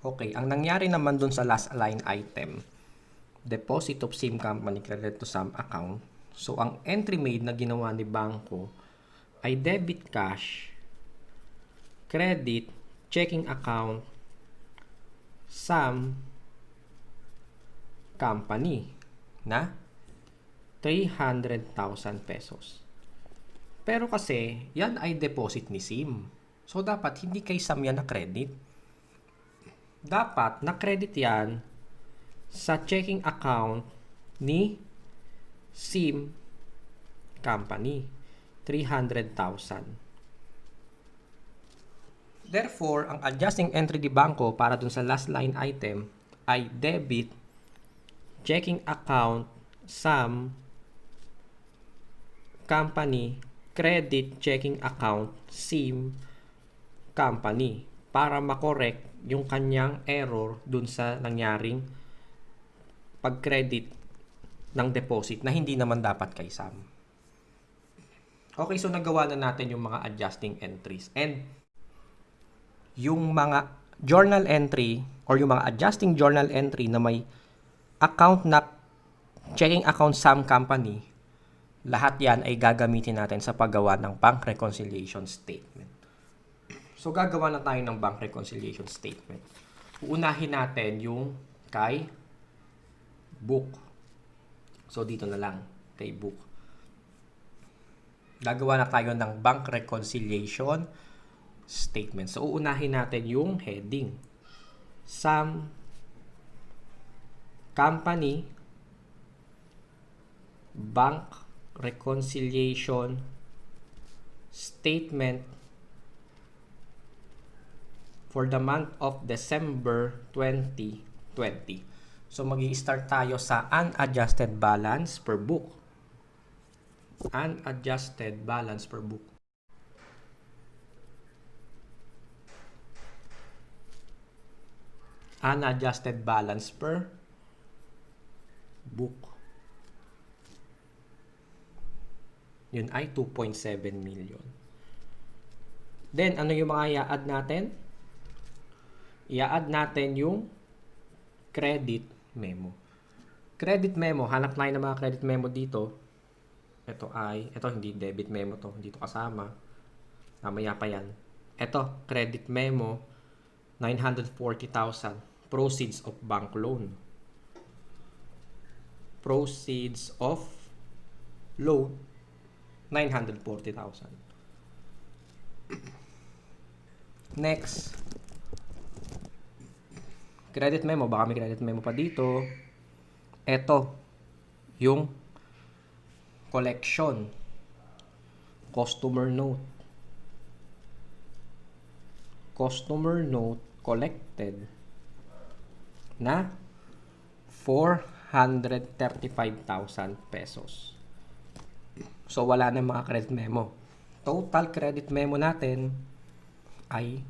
Okay, ang nangyari naman dun sa last line item, deposit of same company credit to some account. So, ang entry made na ginawa ni Bangko ay debit cash, credit, checking account, some company na 300,000 pesos. Pero kasi, yan ay deposit ni Sim. So, dapat hindi kay Sam yan na credit. Dapat na credit yan sa checking account ni Sim Company. 300,000. Therefore, ang adjusting entry di Bangko para dun sa last line item ay debit checking account Sam Company credit checking account Sim Company para makorek yung kanyang error dun sa nangyaring pag-credit ng deposit na hindi naman dapat kay Sam. Okay, so nagawa na natin yung mga adjusting entries. And yung mga journal entry or yung mga adjusting journal entry na may account na checking account Sam Company, lahat yan ay gagamitin natin sa paggawa ng bank reconciliation statement. So, gagawa na tayo ng bank reconciliation statement. Uunahin natin yung kay book. So, dito na lang, kay book. Gagawa na tayo ng bank reconciliation statement. So, uunahin natin yung heading. Some company bank reconciliation statement for the month of December 2020. So, mag-i-start tayo sa unadjusted balance per book. Unadjusted balance per book. Unadjusted balance per book. Yun ay 2.7 million. Then, ano yung mga i-add natin? I-add natin yung credit memo. Credit memo, hanap tayo ng mga credit memo dito. Ito hindi debit memo to, hindi to kasama. Mamaya pa yan. Ito, credit memo, 940,000. Proceeds of bank loan. Proceeds of loan, 940,000. Next, credit memo, baka may credit memo pa dito. Ito, yung collection, customer note. Customer note collected na 435,000 pesos. So, wala na mga credit memo. Total credit memo natin ay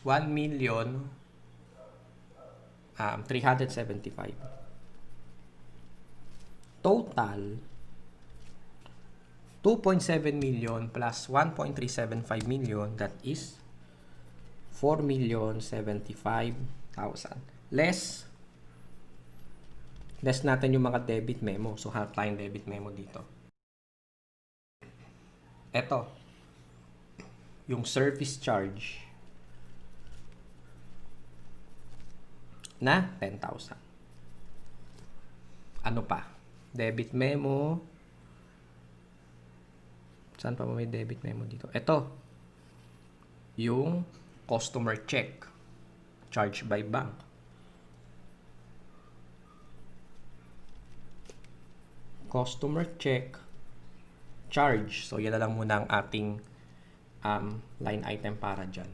1,375,000. Total 2.7 million plus 1.375 million, that is 4,075,000. Less natin yung mga debit memo. So, hanap tayong debit memo dito. Ito, yung service charge na 10,000. Ano pa? Debit memo. Saan pa may debit memo dito? Ito, yung customer check charged by bank. Customer check charge. So, yan na lang muna ang ating line item para dyan.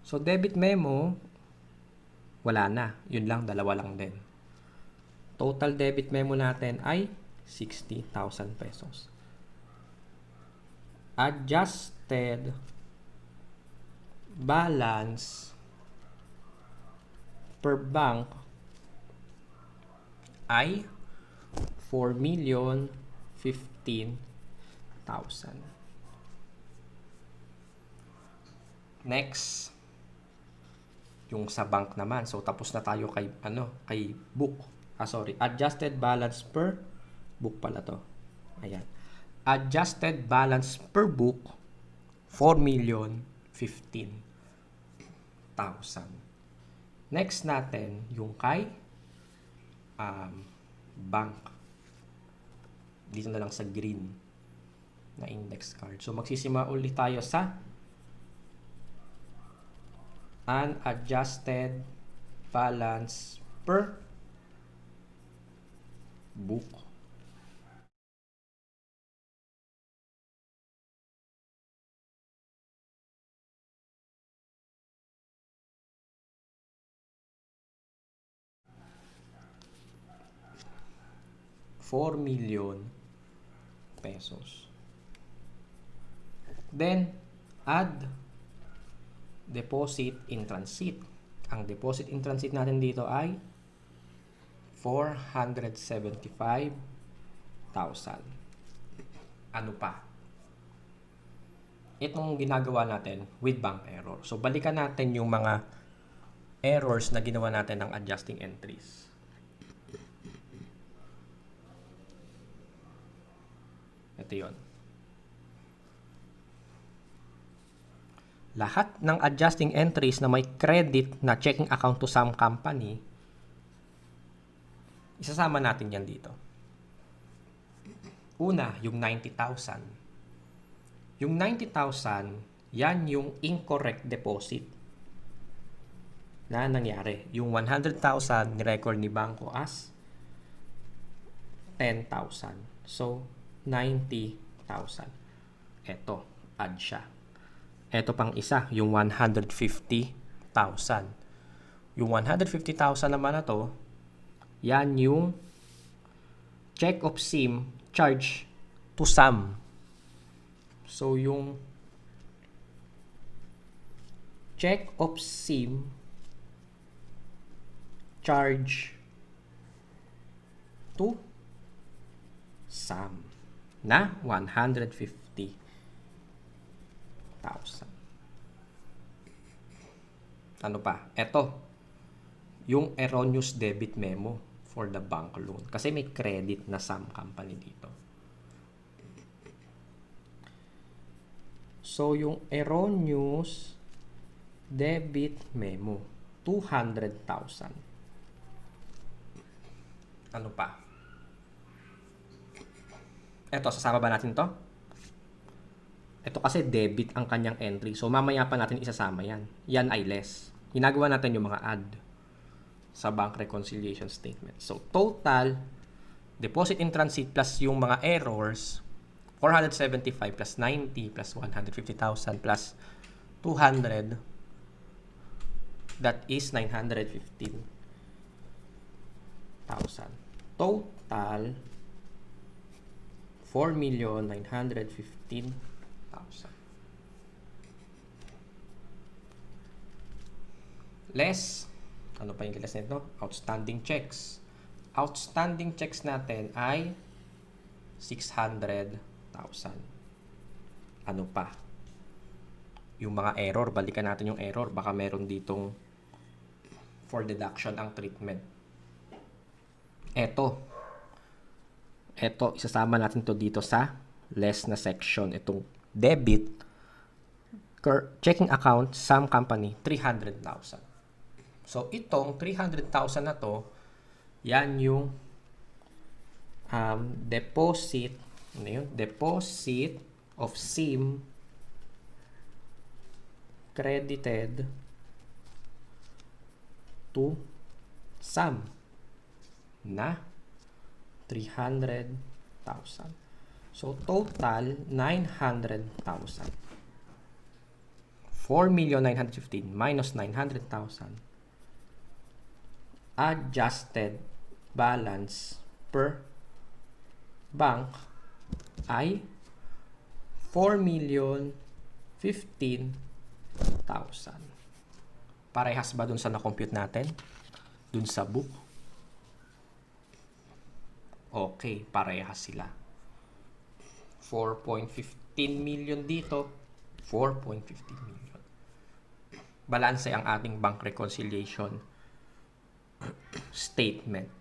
So, debit memo, wala na. Yun lang, dalawa lang din. Total debit memo natin ay 60,000 pesos. Adjusted balance per bank ay 4,015,000. Next, yung sa bank naman. So, tapos na tayo kay, kay book. Adjusted balance per book pala to. Ayan. Adjusted balance per book, 4,015,000. Next natin, yung kay bank. Dito na lang sa green na index card. So, magsisimula ulit tayo sa unadjusted balance per book. ₱4,000,000. Then, add deposit in transit. Ang deposit in transit natin dito ay 475,000. Ano pa? Itong ginagawa natin with bank error. So, balikan natin yung mga errors na ginawa natin ng adjusting entries. Ito yun. Lahat ng adjusting entries na may credit na checking account to some company, isasama natin yan dito. Una, yung 90,000. Yung 90,000, yan yung incorrect deposit na nangyari. Yung 100,000 ni-record ni Bangko as 10,000. So, 90,000. Ito, add siya. Ito pang isa, yung 150,000. Yung 150,000 naman na to, yan yung check of SIM charge to some. So, yung check of SIM charge to some na 150,000. Ano pa? Ito, yung erroneous debit memo for the bank loan. Kasi may credit na some company dito. So, yung erroneous debit memo, 200,000. Ano pa? Ito, sasama ba natin to? Ito kasi debit ang kanyang entry. So, mamaya pa natin isasama yan. Yan ay less. Ginagawa natin yung mga add sa bank reconciliation statement. So, total deposit in transit plus yung mga errors, 475 plus 90 plus 150,000 plus 200, that is 915,000. Total 4,915,000. Less, ano pa yung less nito? Outstanding checks. Outstanding checks natin ay 600,000. Ano pa? Yung mga error, balikan natin yung error. Baka meron ditong for deduction ang treatment. Ito, isasama natin to dito sa less na section. Itong debit, checking account, some company, 300,000. So, itong 300,000 na to, yan yung deposit, ano yun? Deposit of SIM credited to some na 300,000. So, total 900,000. 4,915,000 minus 900,000. Adjusted balance per bank ay 4,015,000. Parehas ba dun sa na-compute natin? Dun sa book? Okay, parehas sila. 4.15 million dito, 4.15 million. balanse ang ating bank reconciliation statement.